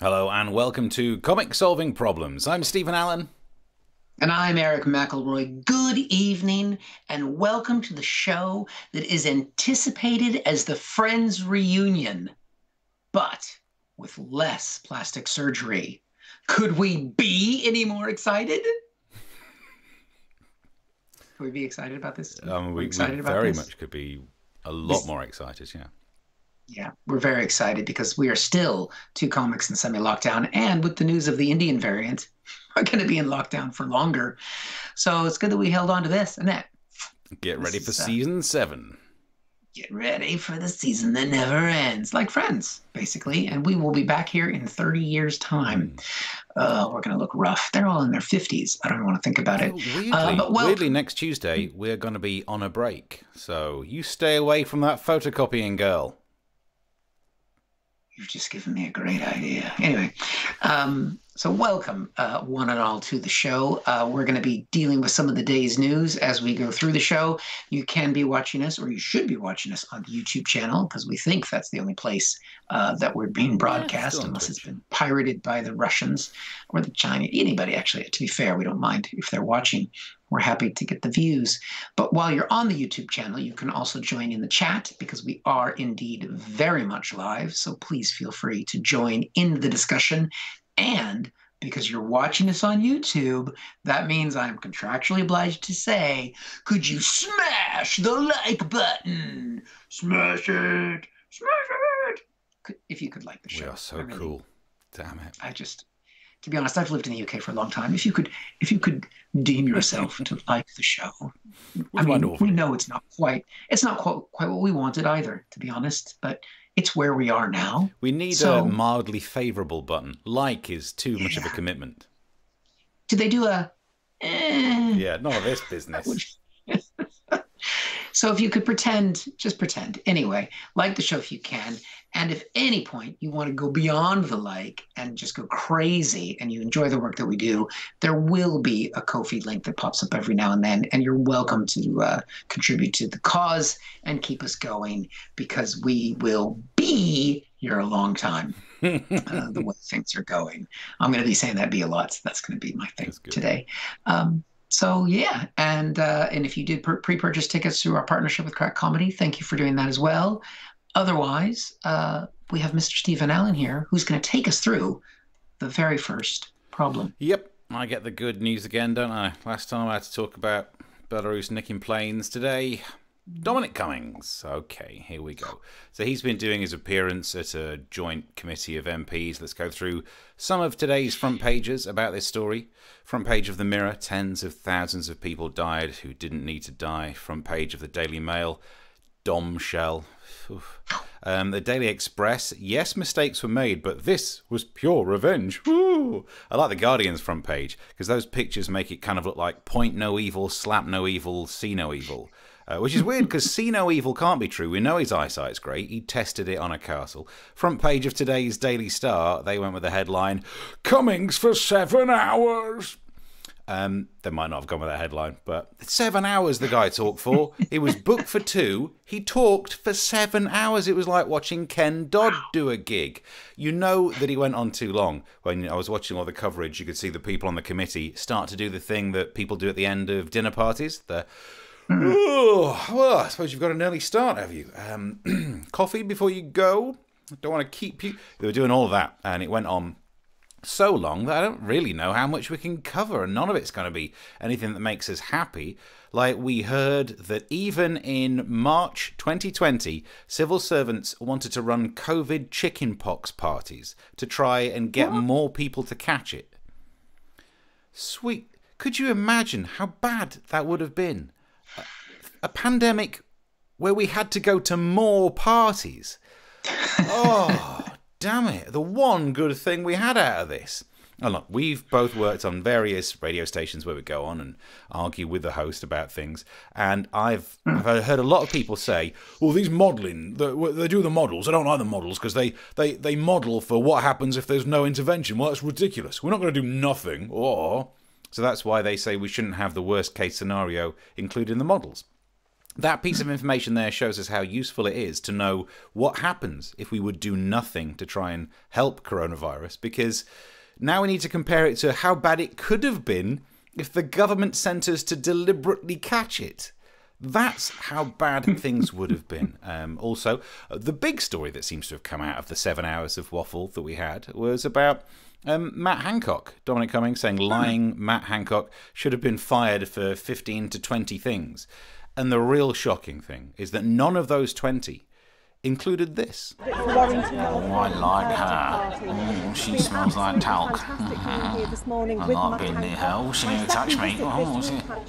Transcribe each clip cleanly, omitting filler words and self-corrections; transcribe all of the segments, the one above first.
Hello and welcome to Comic Solving Problems. I'm Stephen Allen. And I'm Eric McElroy. Good evening, and welcome to the show that is anticipated as the Friends reunion, but with less plastic surgery. Could we be any more excited? Could we be excited about this? We very much could be a lot more excited, yeah. Yeah, we're very excited because we are still two comics in semi-lockdown, and with the news of the Indian variant, we're going to be in lockdown for longer. So it's good that we held on to this, isn't it? Get ready for season 7. Get ready for the season that never ends, like Friends, basically. And we will be back here in 30 years' time. We're going to look rough. They're all in their 50s. I don't even want to think about it. Weirdly, next Tuesday, we're going to be on a break. So you stay away from that photocopying girl. You've just given me a great idea. Anyway, so welcome, one and all, to the show. We're going to be dealing with some of the day's news as we go through the show. You can be watching us, or you should be watching us on the YouTube channel, because we think that's the only place that we're being broadcast, unless it's been pirated by the Russians or the Chinese. Anybody, actually, to be fair, we don't mind if they're watching. We're happy to get the views. But while you're on the YouTube channel, you can also join in the chat, because we are indeed very much live. So please feel free to join in the discussion. And because you're watching us on YouTube, that means I'm contractually obliged to say, could you smash the like button? Smash it! Smash it! If you could like the show. We are so cool. Damn it. To be honest, I've lived in the UK for a long time. If you could deem yourself to like the show, I mean, we know it's not quite what we wanted either, to be honest, but it's where we are now. We need a mildly favourable button. Like is too much of a commitment. Do they do a? Yeah, none of this business. So if you could just pretend. Anyway, like the show if you can. And if any point you want to go beyond the like and just go crazy and you enjoy the work that we do, there will be a Ko-fi link that pops up every now and then. And you're welcome to contribute to the cause and keep us going, because we will be here a long time, the way things are going. I'm going to be saying that be a lot, so that's going to be my thing today. So yeah, and if you did pre-purchase tickets through our partnership with Crack Comedy, thank you for doing that as well. Otherwise, we have Mr. Stephen Allen here, who's going to take us through the very first problem. Yep, I get the good news again, don't I? Last time I had to talk about Belarus nicking planes. Today, Dominic Cummings. Okay, here we go. So he's been doing his appearance at a joint committee of MPs. Let's go through some of today's front pages about this story. Front page of the Mirror, tens of thousands of people died who didn't need to die. Front page of the Daily Mail, Dom Shell. The Daily Express, yes, mistakes were made, but this was pure revenge. Woo! I like the Guardian's front page, because those pictures make it kind of look like point no evil, slap no evil, see no evil. Which is weird, because see no evil can't be true. We know his eyesight's great. He tested it on a castle. Front page of today's Daily Star, they went with the headline, Cummings for 7 hours. They might not have gone with that headline, but 7 hours the guy talked for. It was booked for 2. He talked for 7 hours. It was like watching Ken Dodd do a gig. You know that he went on too long. When I was watching all the coverage, you could see the people on the committee start to do the thing that people do at the end of dinner parties. Oh, well, I suppose you've got an early start, have you? Coffee before you go? Don't want to keep you. They were doing all of that, and it went on so long that I don't really know how much we can cover, and none of it's going to be anything that makes us happy. Like, we heard that even in March 2020, civil servants wanted to run COVID chickenpox parties to try and get more people to catch it. Sweet. Could you imagine how bad that would have been? A pandemic where we had to go to more parties. Oh, damn it. The one good thing we had out of this. Oh, look, we've both worked on various radio stations where we go on and argue with the host about things. And I've heard a lot of people say, well, these modelling, they do the models. I don't like the models because they model for what happens if there's no intervention. Well, that's ridiculous. We're not going to do nothing. So that's why they say we shouldn't have the worst case scenario included in the models. That piece of information there shows us how useful it is to know what happens if we would do nothing to try and help coronavirus, because now we need to compare it to how bad it could have been if the government sent us to deliberately catch it. That's how bad things would have been. Also, the big story that seems to have come out of the 7 hours of waffle that we had was about Matt Hancock. Dominic Cummings saying lying Matt Hancock should have been fired for 15 to 20 things. And the real shocking thing is that none of those 20 included this. Oh, I like her. She smells like talc. I'm not being near her. Oh, she nearly touched me. Where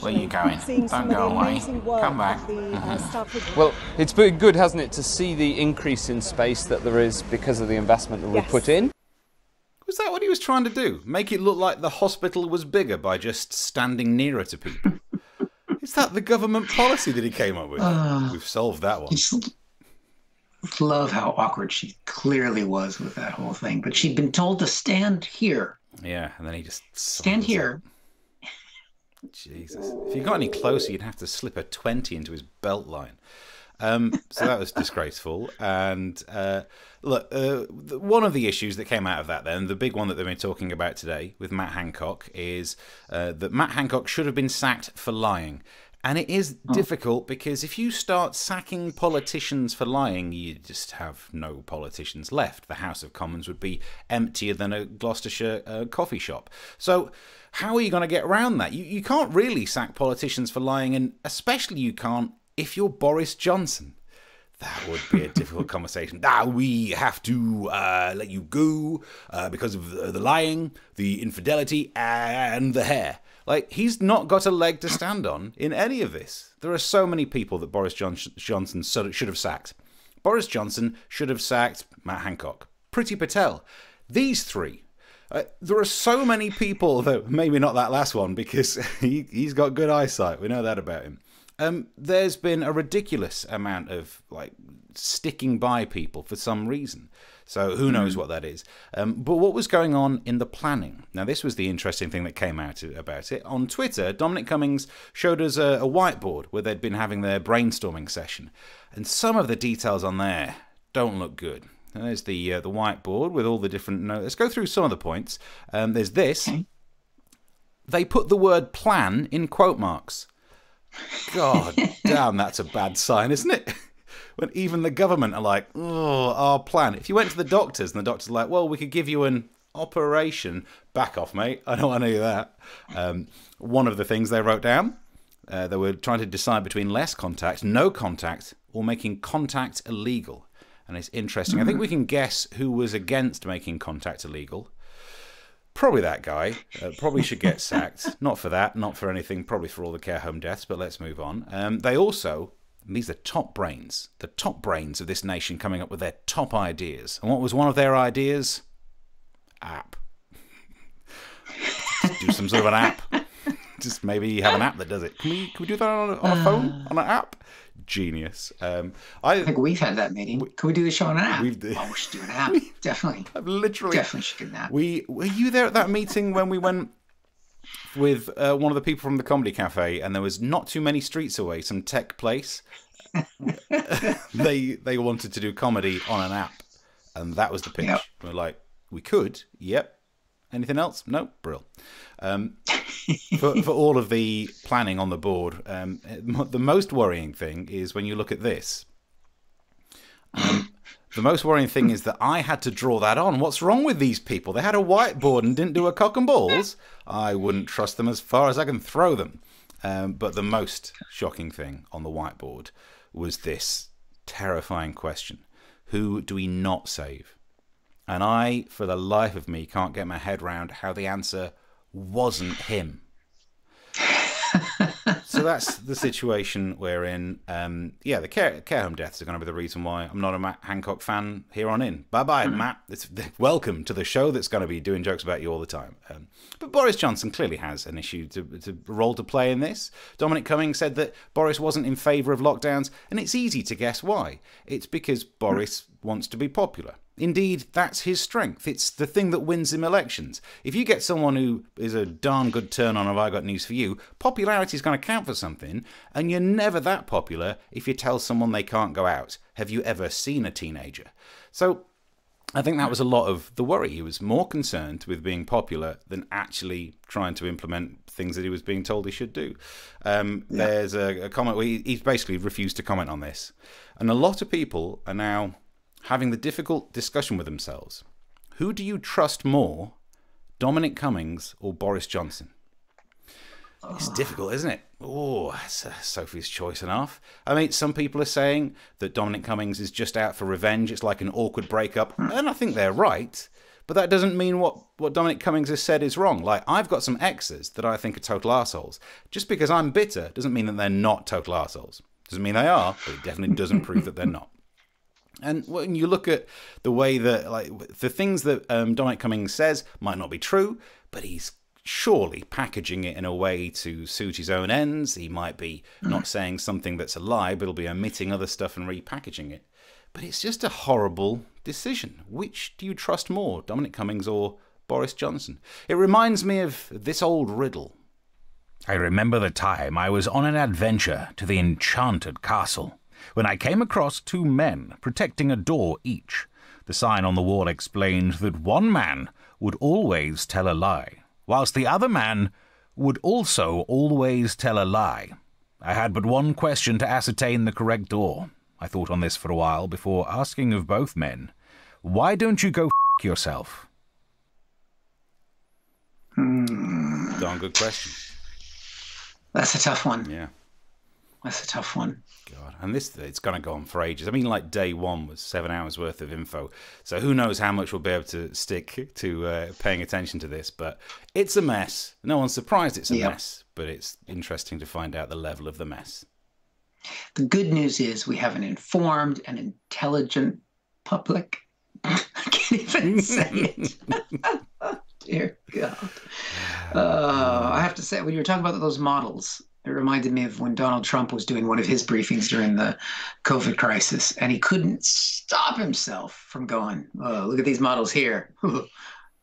are you going? Don't go away. Come back. Well, it's been good, hasn't it, to see the increase in space that there is because of the investment that we put in. Was that what he was trying to do? Make it look like the hospital was bigger by just standing nearer to people? Is that the government policy that he came up with? We've solved that one. Love how awkward she clearly was with that whole thing. But she'd been told to stand here. Yeah, and then he just stand here. Jesus. If you got any closer, you'd have to slip a 20 into his belt line. So that was disgraceful. And look, one of the issues that came out of that then, the big one that they've been talking about today with Matt Hancock, is that Matt Hancock should have been sacked for lying. And it is difficult because if you start sacking politicians for lying, you just have no politicians left. The House of Commons would be emptier than a Gloucestershire coffee shop. So how are you going to get around that? You can't really sack politicians for lying, and especially you can't if you're Boris Johnson. That would be a difficult conversation. We have to let you go because of the lying, the infidelity, and the hair. Like, he's not got a leg to stand on in any of this. There are so many people that Boris Johnson should have sacked. Boris Johnson should have sacked Matt Hancock, Priti Patel. These three. There are so many people, though maybe not that last one, because he's got good eyesight. We know that about him. There's been a ridiculous amount of sticking by people for some reason. So who knows what that is. But what was going on in the planning? Now, this was the interesting thing that came out about it. On Twitter, Dominic Cummings showed us a whiteboard where they'd been having their brainstorming session. And some of the details on there don't look good. Now, there's the whiteboard with all the different notes. Let's go through some of the points. There's this. They put the word plan in quote marks. God damn, that's a bad sign, isn't it? When even the government are like, oh, our plan. If you went to the doctors and the doctors are like, well, we could give you an operation. Back off, mate. I don't want to do that. One of the things they wrote down, they were trying to decide between less contact, no contact, or making contact illegal. And it's interesting. I think we can guess who was against making contact illegal. Probably that guy. Probably should get sacked. Not for that, not for anything, probably for all the care home deaths, but let's move on. They also, these are the top brains of this nation coming up with their top ideas. And what was one of their ideas? App. Just do some sort of an app. Just maybe have an app that does it. Can we do that on a phone? On an app? Genius. I think we've had that meeting. Can we do the show on an app? We should do an app. Definitely. Definitely should do that. Were you there at that meeting when we went with one of the people from the Comedy Cafe, and there was not too many streets away, some tech place? They wanted to do comedy on an app, and that was the pitch. Yep. We're like, we could. Yep. Anything else? No. Brill. For all of the planning on the board, the most worrying thing is when you look at this. The most worrying thing is that I had to draw that on. What's wrong with these people? They had a whiteboard and didn't do a cock and balls. I wouldn't trust them as far as I can throw them. But the most shocking thing on the whiteboard was this terrifying question. Who do we not save? And I, for the life of me, can't get my head round how the answer wasn't him. So that's the situation we're in. Yeah, the care home deaths are going to be the reason why I'm not a Matt Hancock fan here on in. Bye-bye, Matt. Welcome to the show that's going to be doing jokes about you all the time. But Boris Johnson clearly has an issue, a role to play in this. Dominic Cummings said that Boris wasn't in favour of lockdowns, and it's easy to guess why. It's because Boris wants to be popular. Indeed, that's his strength. It's the thing that wins him elections. If you get someone who is a darn good turn-on of I Got News for You, popularity is going to count for something, and you're never that popular if you tell someone they can't go out. Have you ever seen a teenager? So I think that was a lot of the worry. He was more concerned with being popular than actually trying to implement things that he was being told he should do. There's a comment where he's basically refused to comment on this. And a lot of people are now having the difficult discussion with themselves. Who do you trust more, Dominic Cummings or Boris Johnson? It's difficult, isn't it? Oh, that's Sophie's choice enough. I mean, some people are saying that Dominic Cummings is just out for revenge. It's like an awkward breakup. And I think they're right. But that doesn't mean what Dominic Cummings has said is wrong. Like, I've got some exes that I think are total arseholes. Just because I'm bitter doesn't mean that they're not total arseholes. Doesn't mean they are, but it definitely doesn't prove that they're not. And when you look at the way that, like, the things that Dominic Cummings says might not be true, but he's surely packaging it in a way to suit his own ends. He might be not saying something that's a lie, but he'll be omitting other stuff and repackaging it. But it's just a horrible decision. Which do you trust more, Dominic Cummings or Boris Johnson? It reminds me of this old riddle. I remember the time I was on an adventure to the enchanted castle, when I came across two men protecting a door each. The sign on the wall explained that one man would always tell a lie, whilst the other man would also always tell a lie. I had but one question to ascertain the correct door. I thought on this for a while before asking of both men, why don't you go f*** yourself? Darn good question. That's a tough one. Yeah. That's a tough one. God, and it's going to go on for ages. I mean, like day one was 7 hours worth of info. So who knows how much we'll be able to stick to paying attention to this. But it's a mess. No one's surprised it's a mess, but it's interesting to find out the level of the mess. The good news is we have an informed and intelligent public. I can't even say it. Dear God. I have to say, when you were talking about those models, it reminded me of when Donald Trump was doing one of his briefings during the COVID crisis, and he couldn't stop himself from going, oh, look at these models here.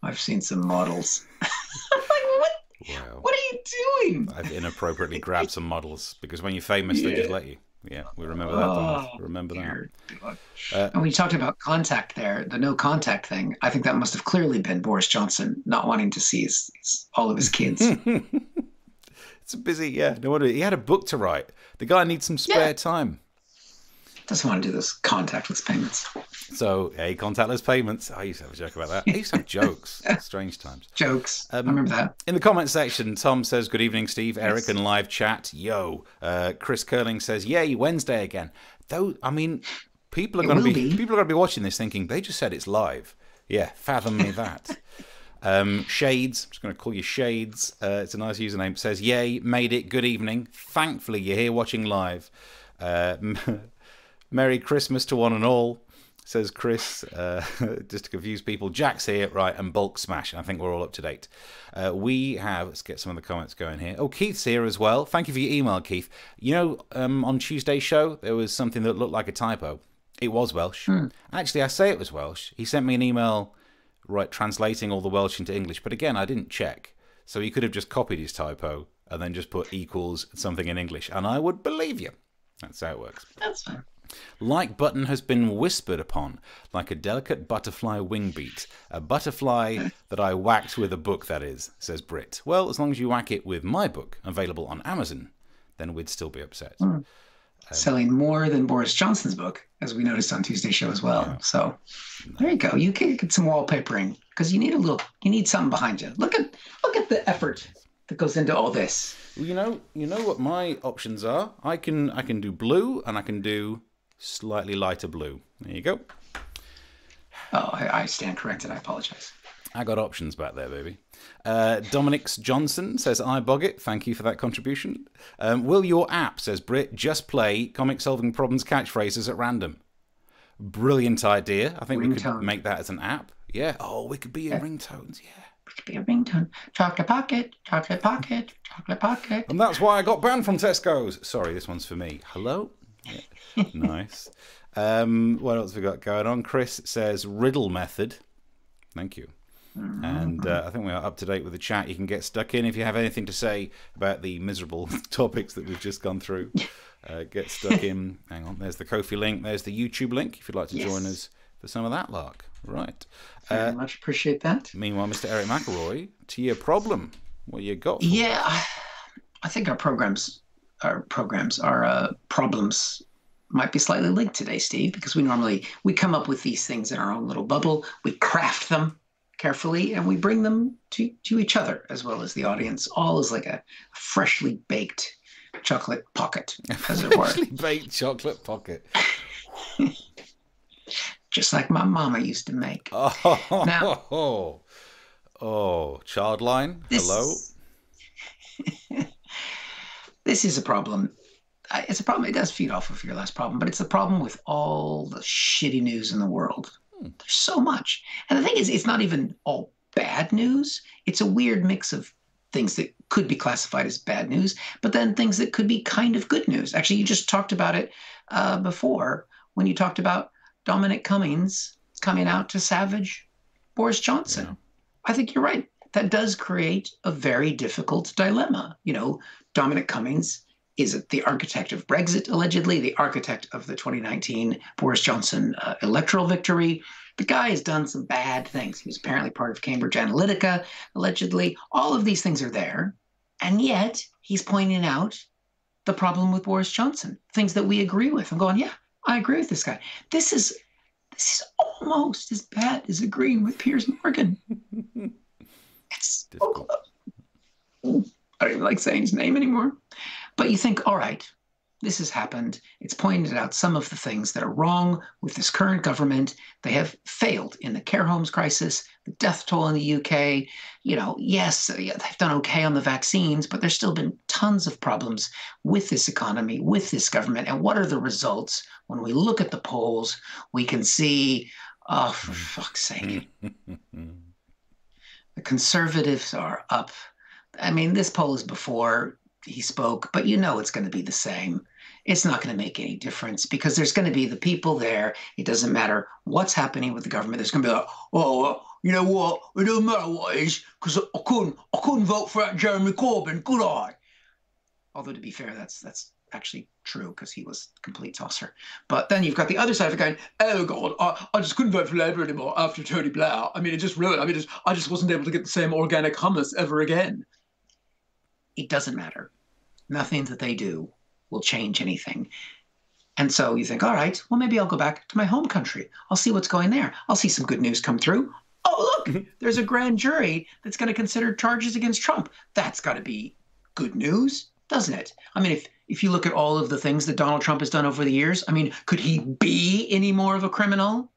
I've seen some models. I'm like, what? Wow. What are you doing? I've inappropriately grabbed some models because when you're famous, they just let you. Yeah, we remember that. Donald. Remember that. And when you talked about contact there, the no contact thing, I think that must have clearly been Boris Johnson not wanting to see all of his kids. It's a busy, no wonder. He had a book to write. The guy needs some spare time. Doesn't want to do those contactless payments. So, hey, contactless payments. I used to have a joke about that. I used to have jokes. Strange times. Jokes. I remember that. In the comment section, Tom says, good evening, Steve, Eric, and live chat. Yo. Chris Curling says, yay, Wednesday again. Though, I mean, people are going to be watching this thinking, they just said it's live. Yeah, fathom me that. Shades, I'm just going to call you Shades. It's a nice username. Says, yay, made it. Good evening. Thankfully, you're here watching live. Merry Christmas to one and all, says Chris, just to confuse people. Jack's here, right, and Bulk Smash. And I think we're all up to date. Let's get some of the comments going here. Oh, Keith's here as well. Thank you for your email, Keith. You know, on Tuesday's show, there was something that looked like a typo. It was Welsh. Actually, I say it was Welsh. He sent me an email, right, translating all the Welsh into English. But again, I didn't check. So he could have just copied his typo and then just put equals something in English. And I would believe you. That's how it works. That's fine. Like button has been whispered upon, like a delicate butterfly wing beat. A butterfly that I whacked with a book, that is, says Brit. Well, as long as you whack it with my book, available on Amazon, then we'd still be upset. Selling more than Boris Johnson's book, as we noticed on Tuesday's show as well. Yeah. So there you go. You can get some wallpapering because you need something behind you. Look at the effort that goes into all this. You know what my options are? I can do blue and I can do slightly lighter blue. There you go. Oh, I stand corrected. I apologize. I got options back there, baby. Dominic Johnson says, I bog it. Thank you for that contribution. Will your app, says Brit, just play comic solving problems catchphrases at random? Brilliant idea. I think we could make that as an app. Yeah. Oh, we could be your ringtones. Yeah. We could be a ringtone. Chocolate pocket, chocolate pocket, chocolate pocket. And that's why I got banned from Tesco's. Sorry, this one's for me. Hello? Yeah. Nice. What else have we got going on? Chris says riddle method. Thank you. And I think we are up to date with the chat. You can get stuck in if you have anything to say about the miserable topics that we've just gone through. Get stuck in. Hang on. There's the Ko-fi link. There's the YouTube link if you'd like to join us for some of that lark. Right. Very much appreciate that. Meanwhile, Mr. Eric McElroy, to your problem. What you got? Yeah, I think our problems might be slightly linked today, Steve, because we come up with these things in our own little bubble. We craft them carefully, and we bring them to each other as well as the audience, all as like a freshly baked chocolate pocket, as it were. Freshly baked chocolate pocket. Just like my mama used to make. Oh, Childline, hello? This is a problem. It's a problem. It does feed off of your last problem, but it's a problem with all the shitty news in the world. There's so much. And the thing is, it's not even all bad news. It's a weird mix of things that could be classified as bad news, but then things that could be kind of good news. Actually, you just talked about it before when you talked about Dominic Cummings coming out to savage Boris Johnson. Yeah. I think you're right. That does create a very difficult dilemma. You know, Dominic Cummings is the architect of Brexit, allegedly, the architect of the 2019 Boris Johnson electoral victory. The guy has done some bad things. He was apparently part of Cambridge Analytica, allegedly. All of these things are there. And yet he's pointing out the problem with Boris Johnson, things that we agree with. I'm going, yeah, I agree with this guy. This is almost as bad as agreeing with Piers Morgan. It's difficult. I don't even like saying his name anymore. But you think, all right, this has happened. It's pointed out some of the things that are wrong with this current government. They have failed in the care homes crisis, the death toll in the UK. You know, yes, they've done okay on the vaccines, but there's still been tons of problems with this economy, with this government. And what are the results? When we look at the polls, we can see, oh, for fuck's sake, the Conservatives are up. I mean, this poll is before he spoke, but you know it's going to be the same. It's not going to make any difference because there's going to be the people there. It doesn't matter what's happening with the government. There's going to be like, oh, you know what? It doesn't matter what it is because I couldn't vote for that Jeremy Corbyn, could I? Although to be fair, that's actually true because he was a complete tosser. But then you've got the other side of it going, oh God, I just couldn't vote for Labour anymore after Tony Blair. I mean, it just ruined. I mean, I just wasn't able to get the same organic hummus ever again. It doesn't matter. Nothing that they do will change anything. And so you think, all right, well, maybe I'll go back to my home country. I'll see what's going there. I'll see some good news come through. Oh, look, there's a grand jury that's going to consider charges against Trump. That's got to be good news, doesn't it? I mean, if you look at all of the things that Donald Trump has done over the years, I mean, could he be any more of a criminal?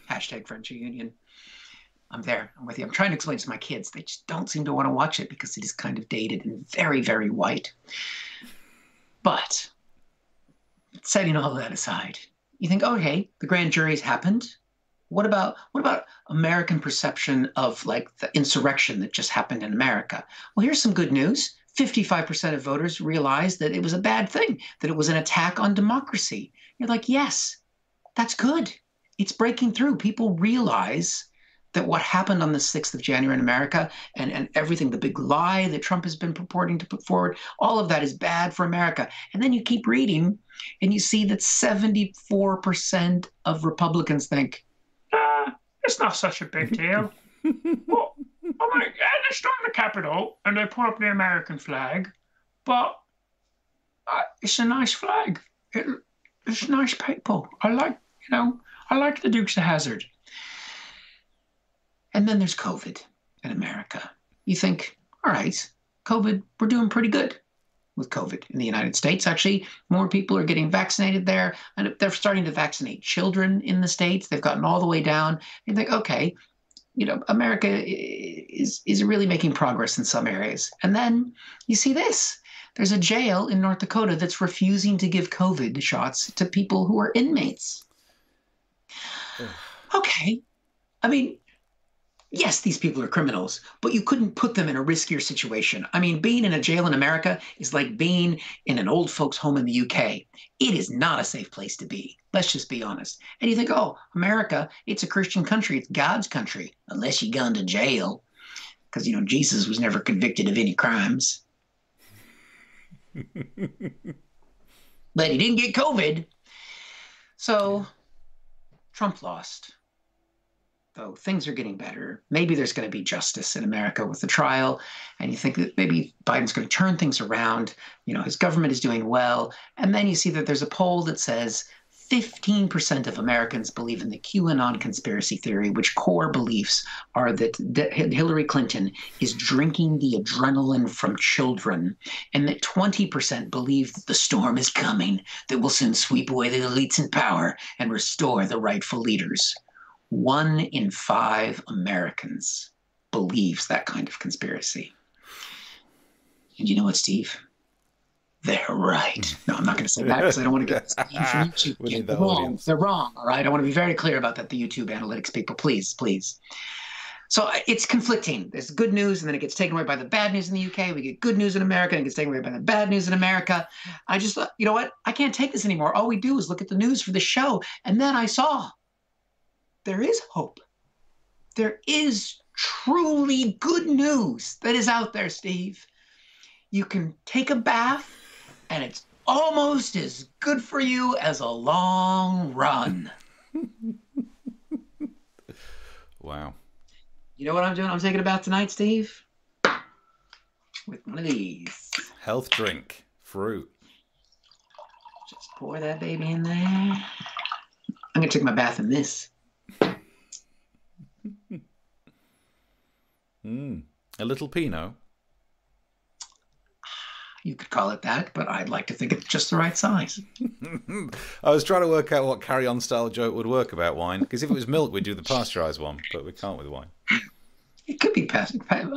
Hashtag Friendship Union. I'm there. I'm with you. I'm trying to explain to my kids. They just don't seem to want to watch it because it is kind of dated and very, very white. But setting all that aside, you think, okay, the grand jury's happened. What about American perception of like the insurrection that just happened in America? Well, here's some good news. 55% of voters realized that it was a bad thing, that it was an attack on democracy. You're like, yes, that's good. It's breaking through. People realize that what happened on the 6th of January in America and everything, the big lie that Trump has been purporting to put forward, all of that is bad for America. And then you keep reading and you see that 74% of Republicans think, it's not such a big deal. Well, I mean, they storm the Capitol and they put up the American flag, but it's a nice flag. It's nice people. I like the Dukes of Hazzard. And then there's COVID in America. You think, all right, COVID, we're doing pretty good with COVID in the United States. Actually, more people are getting vaccinated there, and they're starting to vaccinate children in the States. They've gotten all the way down. You think, okay, you know, America is really making progress in some areas. And then you see this. There's a jail in North Dakota that's refusing to give COVID shots to people who are inmates. Okay. I mean, Yes, these people are criminals, but you couldn't put them in a riskier situation. I mean, being in a jail in America is like being in an old folks' home in the UK. It is not a safe place to be. Let's just be honest. And you think, oh, America, it's a Christian country. It's God's country, unless you gone to jail. Because, Jesus was never convicted of any crimes. But he didn't get COVID. So Trump lost. Though things are getting better. Maybe there's going to be justice in America with the trial. And you think that maybe Biden's going to turn things around. His government is doing well. And then you see that there's a poll that says 15% of Americans believe in the QAnon conspiracy theory, which core beliefs are that Hillary Clinton is drinking the adrenaline from children, and that 20% believe that the storm is coming that will soon sweep away the elites in power and restore the rightful leaders. 1 in 5 Americans believes that kind of conspiracy. And you know what, Steve? They're right. No, I'm not going to say that because I don't want to get Steve from YouTube. They're wrong. They're wrong. All right. I want to be very clear about that. The YouTube analytics people, please. So it's conflicting. There's good news, and then it gets taken away by the bad news in the UK. We get good news in America, and it gets taken away by the bad news in America. I just thought, you know what? I can't take this anymore. All we do is look at the news for the show, and then I saw there is hope. There is truly good news that is out there, Steve. You can take a bath, and it's almost as good for you as a long run. Wow. You know what I'm doing? I'm taking a bath tonight, Steve, with one of these. Health drink. Fruit. Just pour that baby in there. I'm going to take my bath in this. A little Pinot. You could call it that, but I'd like to think it's just the right size. I was trying to work out what carry-on style joke would work about wine, because if it was milk, we'd do the pasteurized one, but we can't with wine. It could be pasteurized.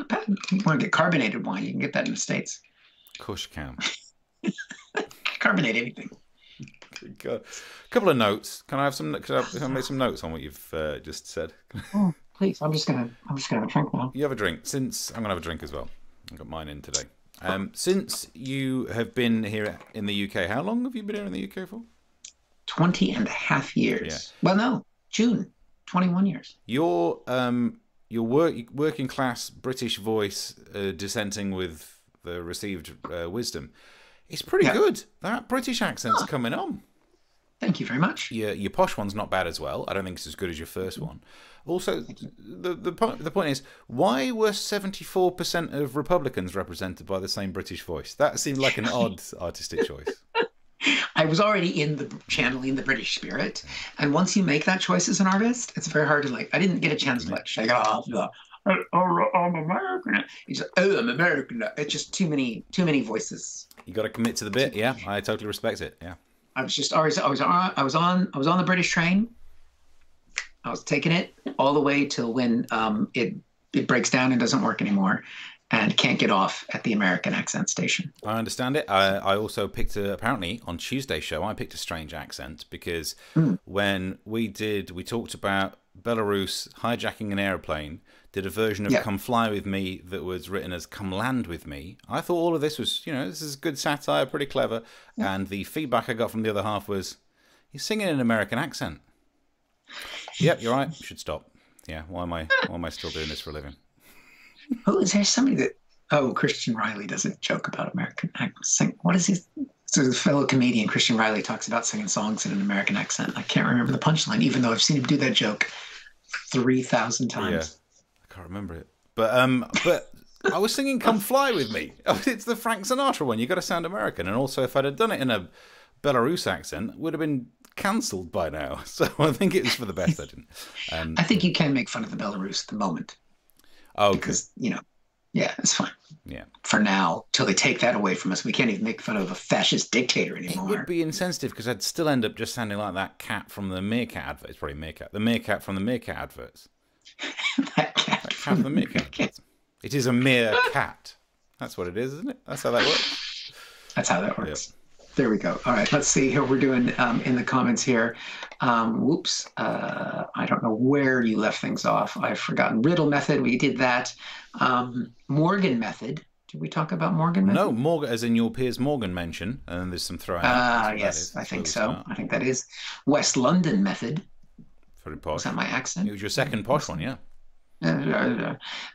You want to get carbonated wine, you can get that in the States. Kush cam. Carbonate anything. Good God. A couple of notes. Can I have some? Can I make some notes on what you've just said? Oh, please. I'm just gonna have a drink now. You have a drink. I'm gonna have a drink as well. I've got mine in today. Since you have been here in the UK, how long have you been here in the UK for? 20 and a half years. Yeah. Well, no, June, 21 years. Your working class British voice dissenting with the received wisdom is pretty good. That British accent's coming on. Thank you very much. Your posh one's not bad as well. I don't think it's as good as your first one. Also, the point is, why were 74% of Republicans represented by the same British voice? That seemed like an odd artistic choice. I was already channeling the British spirit, and once you make that choice as an artist, it's very hard to I didn't get a chance to shake off. I'm American. He's like, oh, I'm American. It's just too many voices. You got to commit to the bit. Yeah, I totally respect it. Yeah. I was on the British train. I was taking it all the way till when it breaks down and doesn't work anymore, and can't get off at the American accent station. I understand it. I also apparently on Tuesday's show, I picked a strange accent because when we talked about Belarus hijacking an airplane, did a version of Come Fly With Me that was written as Come Land With Me. I thought all of this was, this is good satire, pretty clever. Yeah. And the feedback I got from the other half was, you're singing in an American accent. Yep, you're right. Should stop. Yeah, why am I still doing this for a living? Oh, is there somebody that... Christian Riley does a joke about American accent. What is he... So the fellow comedian Christian Riley talks about singing songs in an American accent. I can't remember the punchline, even though I've seen him do that joke 3,000 times. Yeah. I can't remember it. But I was singing Come Fly With Me. It's the Frank Sinatra one. You got to sound American. And also, if I'd have done it in a Belarus accent, it would have been cancelled by now. So I think it was for the best I didn't. I think you can make fun of the Belarus at the moment. Oh, because, yeah, it's fine. Yeah. For now, till they take that away from us. We can't even make fun of a fascist dictator anymore. It would be insensitive because I'd still end up just sounding like that cat from the Meerkat advert. It's probably Meerkat. The Meerkat from the Meerkat adverts. That cat from the Meerkat adverts. It is a meerkat. That's what it is, isn't it? That's how that works. That's how that works. There we go. All right, let's see how we're doing in the comments here. Whoops. I don't know where you left things off. I've forgotten. Riddle method, we did that. Morgan method. Did we talk about Morgan method? No, Morgan, as in your Piers Morgan mention, and then there's some throwing. Yes, I think so. I think that is. West London method. Very posh. Is that my accent? It was your second posh one, yeah.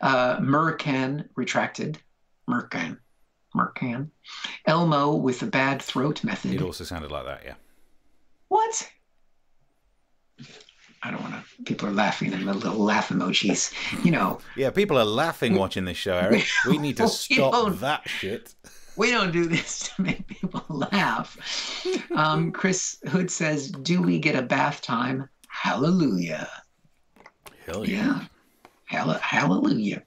Mercan retracted. Mercan. Elmo with the bad throat method. It also sounded like that, yeah. What? I don't want to. People are laughing and the little laugh emojis. You know. Yeah, people are laughing watching this show, Eric. We need to stop that shit. We don't do this to make people laugh. Chris Hood says, "Do we get a bath time? Hallelujah." Hell yeah. Hallelujah.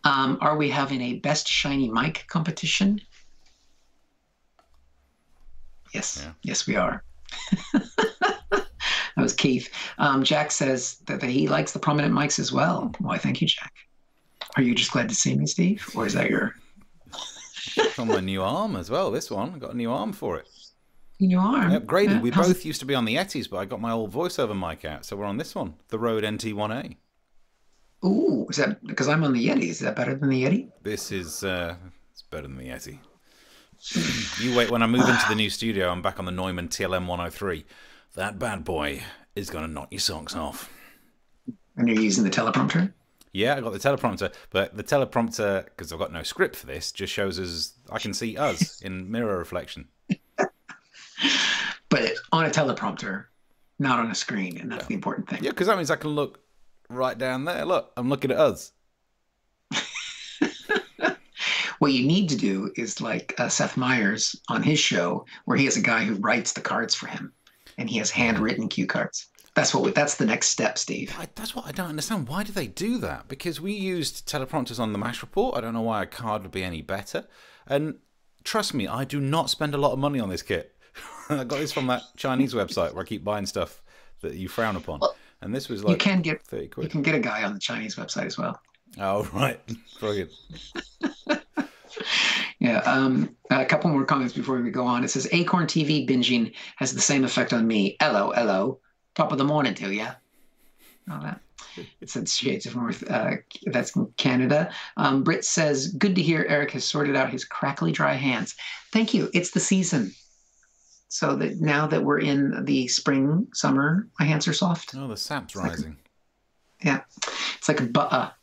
Are we having a best shiny mic competition? Yes. Yeah. Yes, we are. That was Keith. Jack says that he likes the prominent mics as well. Why, thank you, Jack. Are you just glad to see me, Steve? Or is that your... It's on my new arm as well, this one. I got a new arm for it. New arm? I upgraded. Yeah. We both used to be on the Yetis, but I got my old voiceover mic out, so we're on this one, the Rode NT1A. Ooh, is that because I'm on the Yeti? Is that better than the Yeti? This is it's better than the Yeti. You wait, when I move into the new studio, I'm back on the Neumann TLM 103. That bad boy is going to knock your socks off. And you're using the teleprompter? Yeah, I got the teleprompter, but the teleprompter, because I've got no script for this, just shows us, I can see us in mirror reflection. But on a teleprompter, not on a screen, and that's the important thing. Yeah, because that means I can look right down there. Look, I'm looking at us. What you need to do is like Seth Meyers on his show, where he has a guy who writes the cards for him, and he has handwritten cue cards. That's the next step, Steve. That's what I don't understand. Why do they do that? Because we used teleprompters on the MASH report. I don't know why a card would be any better. And trust me, I do not spend a lot of money on this kit. I got this from that Chinese website where I keep buying stuff that you frown upon. Well, and this was like 30 quid. You can get a guy on the Chinese website as well. Oh, right. Brilliant. Yeah, a couple more comments before we go on. It says, Acorn TV binging has the same effect on me. Hello. Top of the morning to ya. All that. It said Shades of North. That's in Canada. Britt says, good to hear Eric has sorted out his crackly dry hands. Thank you. It's the season. So that now that we're in the spring, summer, my hands are soft. Oh, the sap's rising. Yeah. It's like a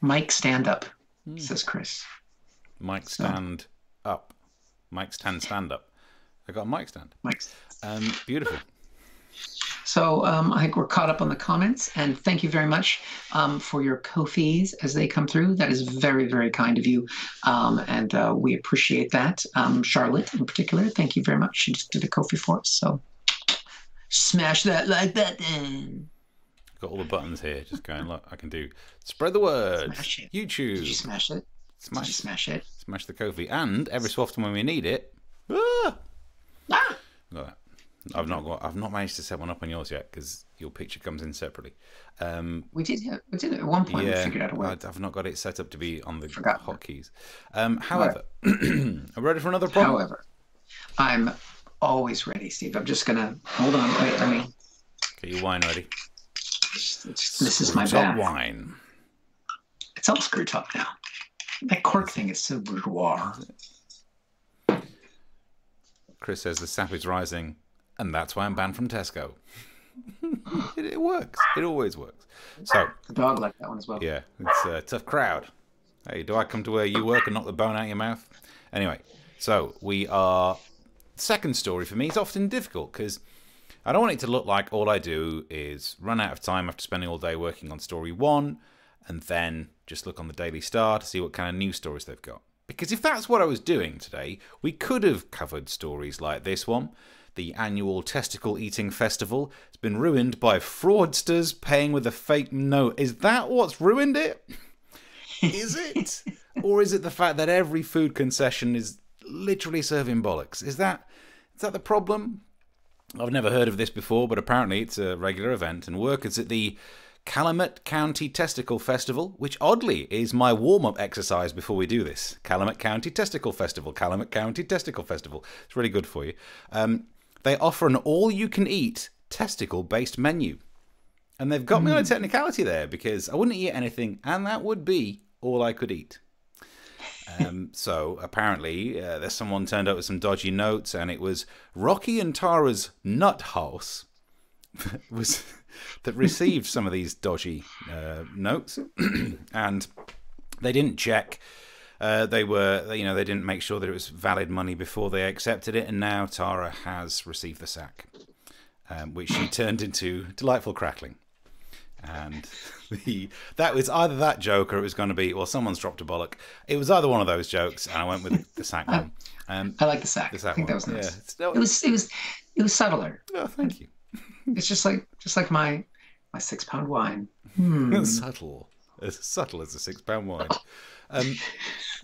mic stand up, says Chris. Mic stand up. Mic stand up. I got a mic stand. Beautiful. So I think we're caught up on the comments, and thank you very much for your Ko-fis as they come through. That is very, very kind of you, and we appreciate that. Charlotte, in particular, thank you very much. She just did a Ko-fi for us, so smash that like button. Got all the buttons here, just going, look, I can do spread the word, smash it. YouTube. Did you smash it? Smash it. Smash the Ko-fi, and every so often when we need it, look at that. I've not managed to set one up on yours yet because your picture comes in separately. We did at one point. Yeah, we figured out a way. I've not got it set up to be on the hotkeys. However, I'm ready for another problem. However, I'm always ready, Steve. I'm just gonna hold on. Wait, let me get your wine ready. This is my bath. Wine. It's all screw top now. That cork thing is so bourgeois. Chris says the sap is rising, and that's why I'm banned from Tesco. It works. It always works. So the dog liked that one as well. Yeah, it's a tough crowd. Hey, do I come to where you work and knock the bone out of your mouth? Anyway, so second story for me is often difficult because I don't want it to look like all I do is run out of time after spending all day working on story one and then just look on the Daily Star to see what kind of news stories they've got. Because if that's what I was doing today, we could have covered stories like this one. The annual testicle eating festival has been ruined by fraudsters paying with a fake note. Is that what's ruined it? Is it? Or is it the fact that every food concession is literally serving bollocks? Is that the problem? I've never heard of this before, but apparently it's a regular event, and workers at the Calumet County Testicle Festival, which oddly is my warm-up exercise before we do this. Calumet County Testicle Festival, Calumet County Testicle Festival. It's really good for you. They offer an all-you-can-eat testicle-based menu. And they've got me on a technicality there, because I wouldn't eat anything, and that would be all I could eat. So apparently there's someone turned up with some dodgy notes, and it was Rocky and Tara's Nut House was that received some of these dodgy notes, and they didn't check. They didn't make sure that it was valid money before they accepted it, and now Tara has received the sack, which she turned into delightful crackling. And that was either that joke, or it was going to be, well, someone's dropped a bollock. It was either one of those jokes, and I went with the sack one. I like the sack. I think one. That was nice. Yeah, It was subtler. Oh, thank you. It's just like my 6-pound wine. Subtle. As subtle as a 6-pound wine.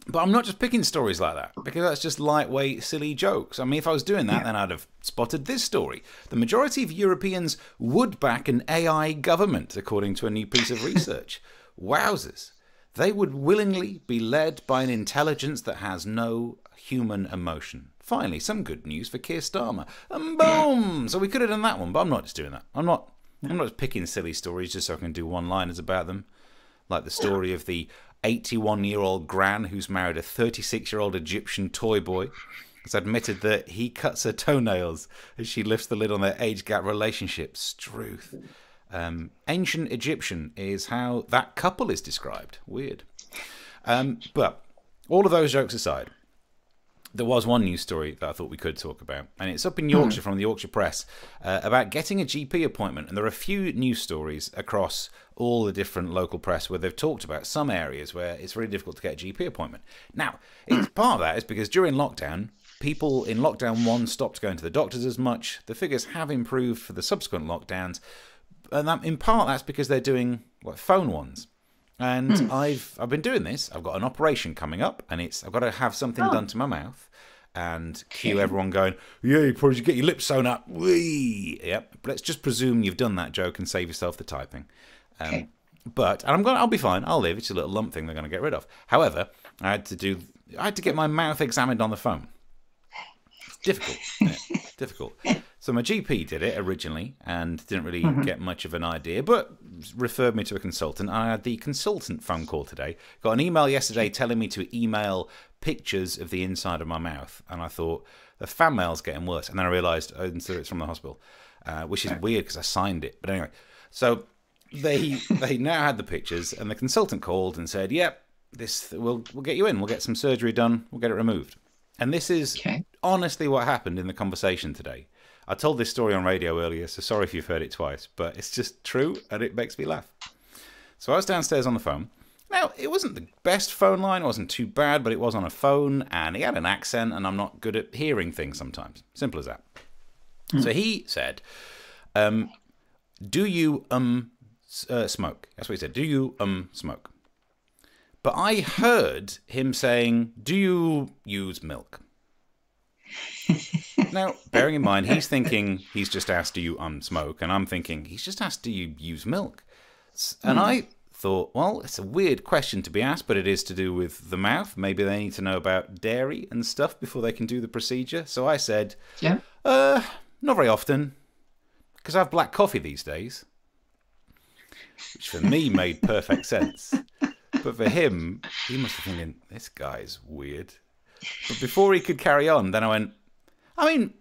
But I'm not just picking stories like that, because that's just lightweight, silly jokes. I mean, if I was doing that, then I'd have spotted this story. The majority of Europeans would back an AI government, according to a new piece of research. Wowzers. They would willingly be led by an intelligence that has no human emotion. Finally, some good news for Keir Starmer. And boom! So we could have done that one, but I'm not just doing that. I'm not just picking silly stories just so I can do one-liners about them. Like the story of the 81-year-old Gran who's married a 36-year-old Egyptian toy boy has admitted that he cuts her toenails as she lifts the lid on their age gap relationship. Struth. Ancient Egyptian is how that couple is described. Weird. But all of those jokes aside, there was one news story that I thought we could talk about, and it's up in Yorkshire from the Yorkshire Press about getting a GP appointment. And there are a few news stories across all the different local press where they've talked about some areas where it's really difficult to get a GP appointment. Now, part of that is because during lockdown, people in lockdown 1 stopped going to the doctors as much. The figures have improved for the subsequent lockdowns, and in part that's because they're doing phone ones. And I've been doing this. I've got an operation coming up, and I've got to have something done to my mouth, and cue everyone going, yeah, you probably should get your lips sewn up. Whee! Yep. But let's just presume you've done that joke and save yourself the typing. But I'll be fine. I'll live. It's a little lump thing they're going to get rid of. However, I had to get my mouth examined on the phone. It's difficult. Difficult. So my GP did it originally and didn't really get much of an idea, but referred me to a consultant. I had the consultant phone call today. Got an email yesterday telling me to email pictures of the inside of my mouth, and I thought the fan mail's getting worse. And then I realised it's from the hospital, which is weird because I signed it. But anyway, so they now had the pictures, and the consultant called and said, "Yep, we'll get you in. We'll get some surgery done. We'll get it removed." And this is honestly what happened in the conversation today. I told this story on radio earlier, so sorry if you've heard it twice, but it's just true, and it makes me laugh. So I was downstairs on the phone. Now, it wasn't the best phone line, it wasn't too bad, but it was on a phone, and he had an accent, and I'm not good at hearing things sometimes. Simple as that. So he said, do you smoke? That's what he said. Do you smoke? But I heard him saying, do you use milk? Now, bearing in mind, he's thinking he's just asked, do you smoke? And I'm thinking, he's just asked, do you use milk? And I thought, well, it's a weird question to be asked, but it is to do with the mouth. Maybe they need to know about dairy and stuff before they can do the procedure. So I said, not very often, because I have black coffee these days. Which for me made perfect sense. But for him, he must be thinking, this guy's weird. But before he could carry on, then I went, I mean,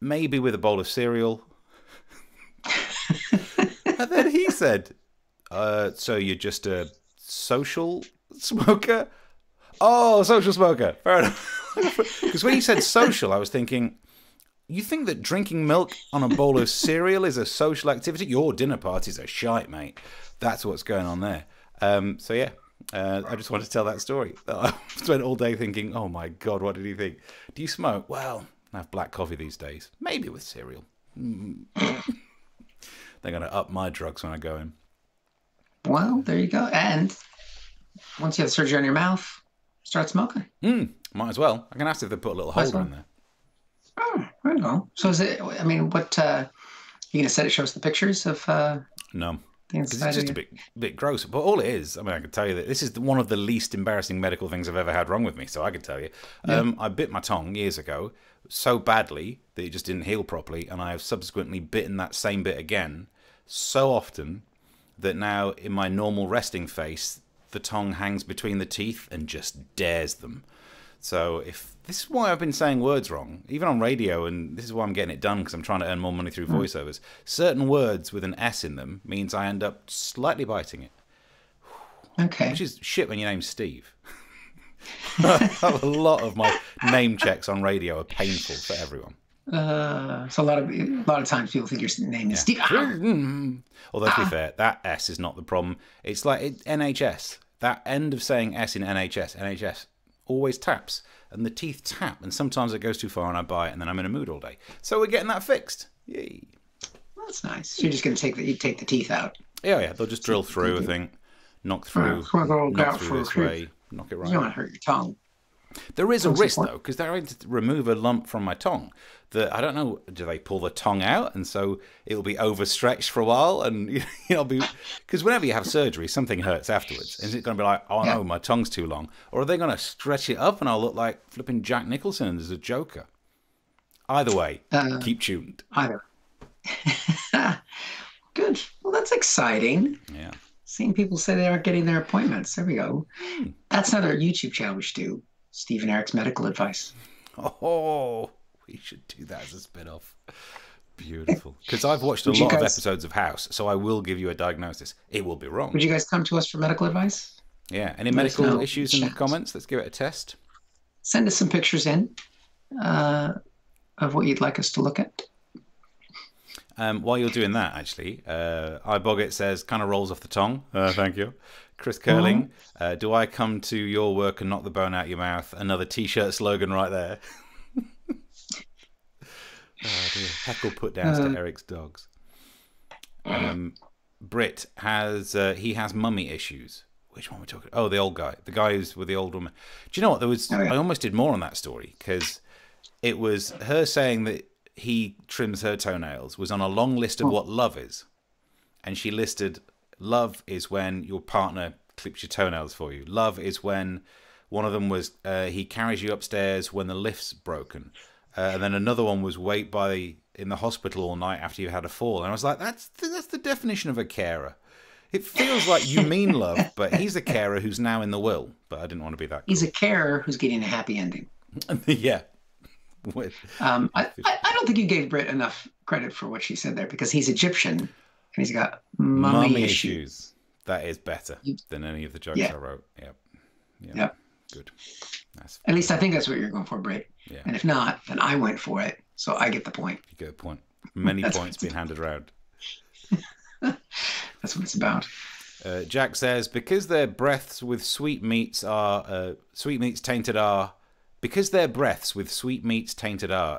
maybe with a bowl of cereal. And then he said, so you're just a social smoker? Oh, social smoker. Fair enough. Because when he said social, I was thinking, you think that drinking milk on a bowl of cereal is a social activity? Your dinner parties are shite, mate. That's what's going on there. So yeah. I just wanted to tell that story. I spent all day thinking, oh my God, what did he think? Do you smoke? Well, I have black coffee these days. Maybe with cereal. They're going to up my drugs when I go in. Well, there you go. And once you have surgery on your mouth, start smoking. Might as well. I'm going to ask if they put a little holder in there. Oh, there you go. So is it, I mean, what, you going to set it, show us the pictures of... No. The Because inside it's just of a bit gross. But all it is, I mean, I can tell you that this is one of the least embarrassing medical things I've ever had wrong with me. So I can tell you, I bit my tongue years ago so badly that it just didn't heal properly, and I have subsequently bitten that same bit again so often that now in my normal resting face, the tongue hangs between the teeth and just dares them. So if this is why I've been saying words wrong, even on radio, and this is why I'm getting it done because I'm trying to earn more money through voiceovers. Certain words with an S in them means I end up slightly biting it. Okay. Which is shit when your name's Steve. A lot of my name checks on radio are painful for everyone. So a lot of times people think your name is Steve. Although to be fair, that S is not the problem. It's like NHS. That end of saying S in NHS always taps, and the teeth tap, and sometimes it goes too far and I bite, and then I'm in a mood all day. So we're getting that fixed. Yay. That's nice. So you're just going to take the teeth out. Yeah. They'll just drill through, I think. Knock through. Knock through this way. Knock it right. You don't want to hurt your tongue. There is a risk, though, because they're going to remove a lump from my tongue. That I don't know, do they pull the tongue out and so it'll be overstretched for a while? And because whenever you have surgery, something hurts afterwards. Is it going to be like, oh no, my tongue's too long? Or are they going to stretch it up and I'll look like flipping Jack Nicholson as a Joker? Either way, keep tuned. Either. Good. Well, that's exciting. Yeah. Seeing people say they aren't getting their appointments. There we go. That's another YouTube channel we should do. Steve and Eric's Medical Advice. Oh, we should do that as a spin-off. Beautiful. Because I've watched a lot of episodes of House, so I will give you a diagnosis. It will be wrong. Would you guys come to us for medical advice? Yeah. Any medical issues in the comments? Let's give it a test. Send us some pictures in of what you'd like us to look at. While you're doing that, actually, iBoggett says, kind of rolls off the tongue. Thank you. Chris Curling, do I come to your work and knock the bone out your mouth? Another T-shirt slogan right there. Oh dear. Heckle put downs to Eric's dogs. Britt has he has mummy issues. Which one are we talking? Oh, the old guy. The guy who's with the old woman. Do you know what? There was I almost did more on that story because it was her saying that he trims her toenails was on a long list of what love is. And she listed love is when your partner clips your toenails for you. Love is when one of them was he carries you upstairs when the lift's broken. And then another one was wait in the hospital all night after you had a fall. And I was like, that's the definition of a carer. It feels like you mean love, but he's a carer who's now in the will. But I didn't want to be that. He's a carer who's getting a happy ending. Yeah. I don't think you gave Britt enough credit for what she said there because he's Egyptian and he's got mummy issues. That is better than any of the jokes I wrote. Yep. Good. At least I think that's what you're going for, Britt. Yeah. And if not, then I went for it, so I get the point. You get a point. Many points being handed around. That's what it's about. Jack says, because their breaths with sweetmeats tainted are,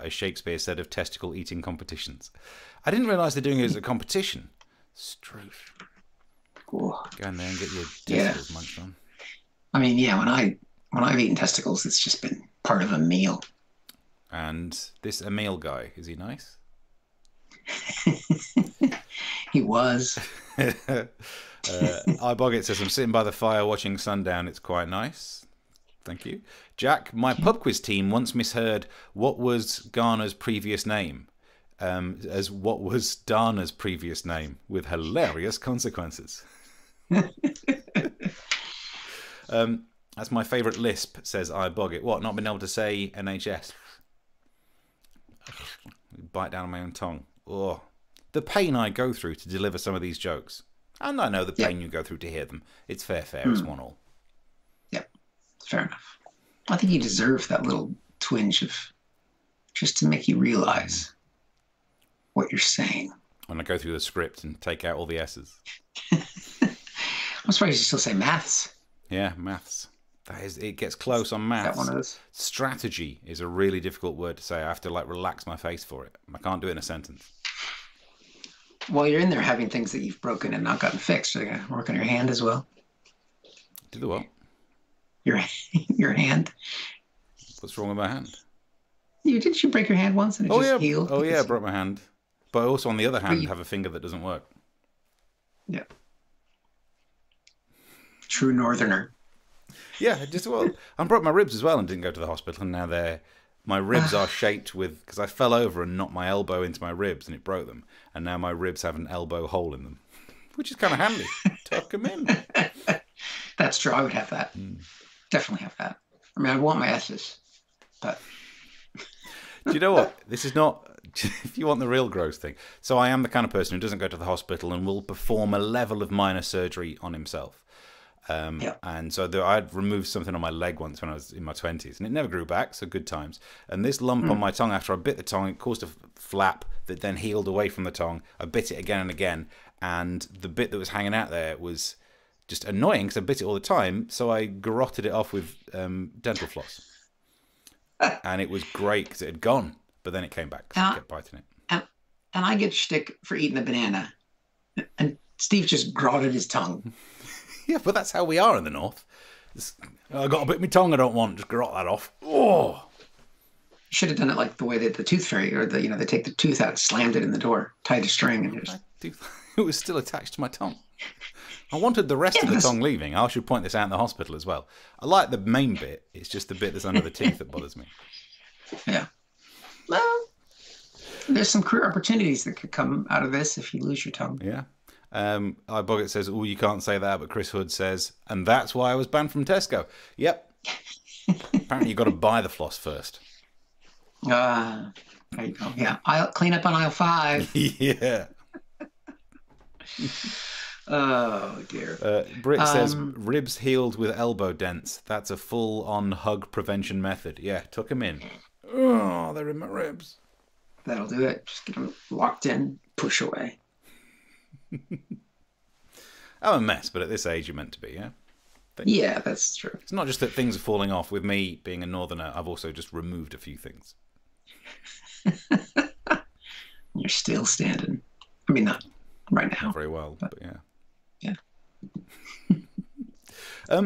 as Shakespeare said of testicle eating competitions. I didn't realise they're doing it as a competition. Struth. Cool. Go in there and get your testicles munched on. I mean, when I've eaten testicles, it's just been part of a meal. And this Emil guy, is he nice? He was. iBoggett says, I'm sitting by the fire watching sundown. It's quite nice. Thank you. Jack, my pub quiz team once misheard what was Garner's previous name as what was Dana's previous name with hilarious consequences. That's my favourite lisp, says iBoggett. What, not being able to say NHS? Bite down on my own tongue. Oh, the pain I go through to deliver some of these jokes. And I know the pain you go through to hear them. It's fair, it's one all. Yep, fair enough. I think you deserve that little twinge of just to make you realize what you're saying. When I go through the script and take out all the S's. I'm surprised you still say maths. Yeah, maths. It gets close on maths. That one is. Strategy is a really difficult word to say. I have to relax my face for it. I can't do it in a sentence. While you're in there having things that you've broken and not gotten fixed, are you going to work on your hand as well? Do the what? Your hand. What's wrong with my hand? Didn't you break your hand once and it just healed? Oh yeah, I broke my hand. But I also, on the other hand, have a finger that doesn't work. Yeah. True Northerner. Yeah, I broke my ribs as well and didn't go to the hospital, and now my ribs are shaped with, because I fell over and knocked my elbow into my ribs and it broke them, and now my ribs have an elbow hole in them, which is kind of handy. Tuck them in. That's true. I would have that. Definitely have that. I mean, I want my S's, but... Do you know what? This is not... If you want the real gross thing. So I am the kind of person who doesn't go to the hospital and will perform a level of minor surgery on himself. And so I'd removed something on my leg once when I was in my 20s, and it never grew back, so good times. And this lump on my tongue, after I bit the tongue, it caused a flap that then healed away from the tongue. I bit it again and again, and the bit that was hanging out there was just annoying because I bit it all the time, so I garroted it off with dental floss. And it was great because it had gone, but then it came back because I kept biting it. And I get shtick for eating a banana, and Steve just garroted his tongue. Yeah, but that's how we are in the north. I got a bit of my tongue I don't want. Just garrot that off. Oh, you should have done it like the way that the tooth fairy, or they take the tooth out, slammed it in the door, tied a string, and just... It was still attached to my tongue. I wanted the rest of the tongue leaving. I should point this out in the hospital as well. I like the main bit. It's just the bit that's under the teeth that bothers me. Yeah. Well, there's some career opportunities that could come out of this if you lose your tongue. Yeah. iBoggett says, oh, you can't say that, but Chris Hood says, and that's why I was banned from Tesco. Yep. Apparently you've got to buy the floss first. There you go. Yeah. Clean up on aisle 5. Yeah. Oh, dear. Britt says, ribs healed with elbow dents. That's a full-on hug prevention method. Yeah, tuck them in. Oh, they're in my ribs. That'll do it. Just get them locked in, push away. I'm a mess, but at this age you're meant to be, yeah? Yeah, that's true. It's not just that things are falling off. With me being a northerner, I've also just removed a few things. You're still standing. I mean, not right now. Not very well, but yeah. Yeah.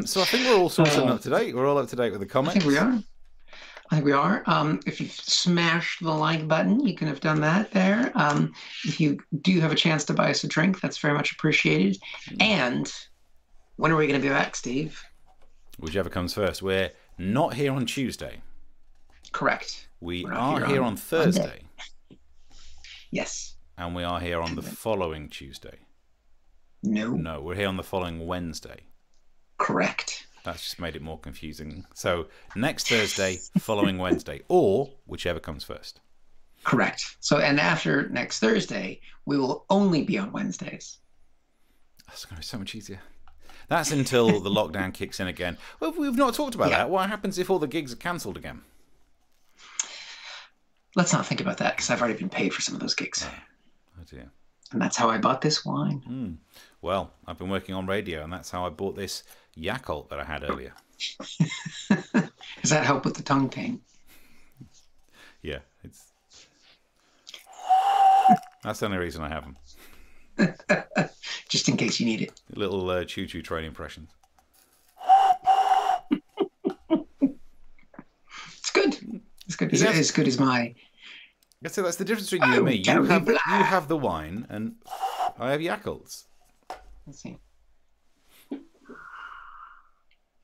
So I think we're all sorted up to date. We're all up to date with the comments. I think we are. If you've smashed the like button, you can have done that there. If you do have a chance to buy us a drink, that's very much appreciated. And when are we going to be back, Steve? Whichever comes first. We're not here on Tuesday. Correct. We are here on Thursday. Monday. Yes. And we are here on the following Tuesday. No, we're here on the following Wednesday. Correct. That's just made it more confusing. So next Thursday, following Wednesday, or whichever comes first. Correct. So, and after next Thursday, we will only be on Wednesdays. That's going to be so much easier. That's until the lockdown kicks in again. Well, we've not talked about that. What happens if all the gigs are cancelled again? Let's not think about that, because I've already been paid for some of those gigs. Oh dear. And that's how I bought this wine. Well, I've been working on radio, and that's how I bought this Yakult that I had earlier. Does that help with the tongue pain? Yeah, that's the only reason I have them. Just in case you need it. Little choo-choo train impressions. It's good. It's good. It's as good as my... So that's the difference between you and me. You have the wine, and I have Yakults. Let's see. It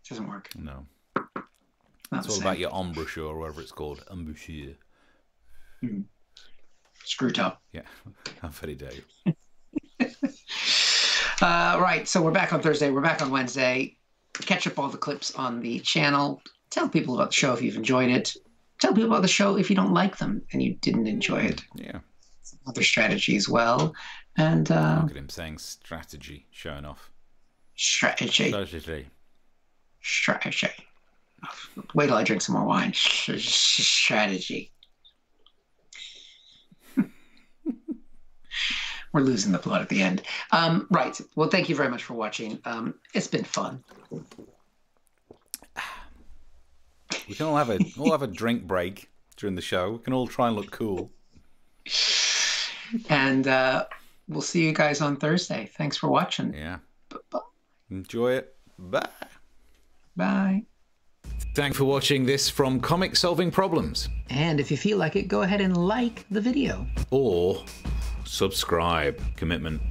doesn't work. No. It's all about your embouchure, or whatever it's called. Embouchure. Screw top. Yeah. How very dare you. Right. So we're back on Thursday. We're back on Wednesday. Catch up all the clips on the channel. Tell people about the show if you've enjoyed it. Tell people about the show if you don't like them and you didn't enjoy it. Yeah. Other strategy as well. And look at him saying strategy, showing off. Strategy. Wait till I drink some more wine. Strategy. We're losing the plot at the end. Right. Well, thank you very much for watching. It's been fun. We can all have a drink break during the show. We can all try and look cool. And we'll see you guys on Thursday. Thanks for watching. Yeah. Bye-bye. Enjoy it. Bye. Bye. Thanks for watching this from Comic Solving Problems. And if you feel like it, go ahead and like the video. Or subscribe. Commitment.